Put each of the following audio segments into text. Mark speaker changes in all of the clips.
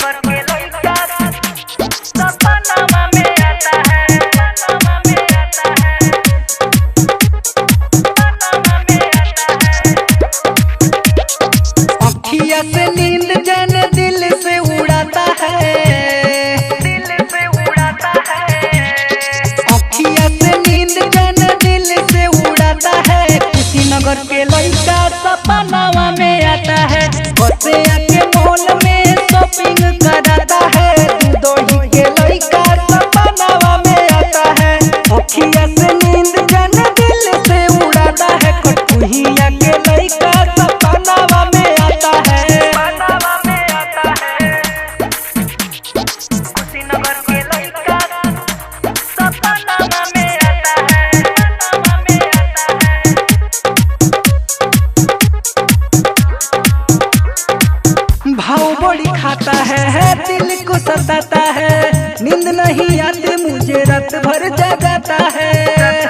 Speaker 1: कुशीनगर के लइका सपनावा में आता है, सपनावा में आता है, सपनावा में आता है।
Speaker 2: अखिया से नींद जन दिल से उड़ाता है,
Speaker 1: दिल से उड़ाता है।
Speaker 2: अखिया से नींद जन दिल से उड़ाता है। कुशीनगर के लइका सपनावा में आता है, बसे आके मॉल में शॉपिंग कराता है। दूधोही के लइका सपनावा में आता है, अखिया से नींद जन दिल से उड़ाता है। कटुहिया के लइका सपनावा में आता है,
Speaker 1: सपनावा में आता है। कुशीनगर के लइका सपनावा में आता है, सपनावा में आता है।
Speaker 2: भाव बड़ी खाता है दिल को सताता है। नींद नहीं आती मुझे रात भर जगाता है,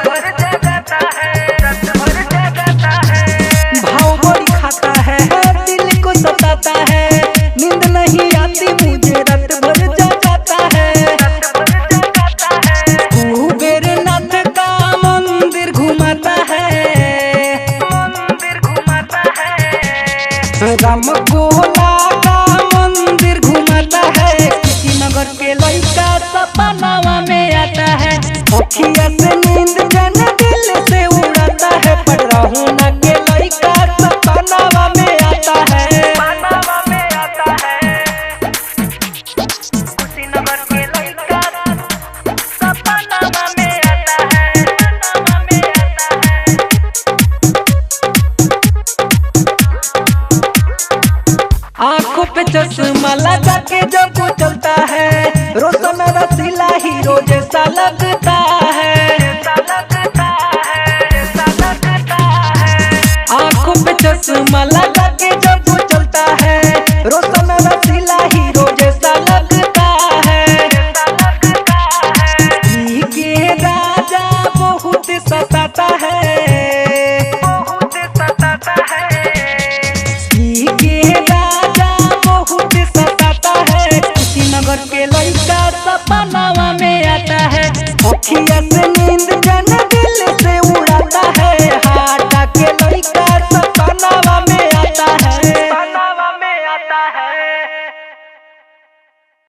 Speaker 1: भर जगाता है, रात भर जगाता है।
Speaker 2: भाव बड़ी खाता है दिल को सताता है। नींद नहीं आती मुझे रात भर जगाता है।
Speaker 1: रात भर जगाता है।
Speaker 2: कुबेर नाथ का मंदिर घुमाता है,
Speaker 1: मंदिर घुमाता है।
Speaker 2: राम गोला का मंदिर घुमाता है। कुशीनगर के लइका सपनावा में आता है, अखिया से नींद जन दिल से उड़ाता है। पटरहुना के लइका सपनावा में आता है,
Speaker 1: सपनावा में आता है। कुशीनगर के लइका सपनावा में आता है, सपनावा में आता है।
Speaker 2: आंखों पे चश्मा लगा के जब वो चलता है, रोशन रसीला हीरो जैसा लगता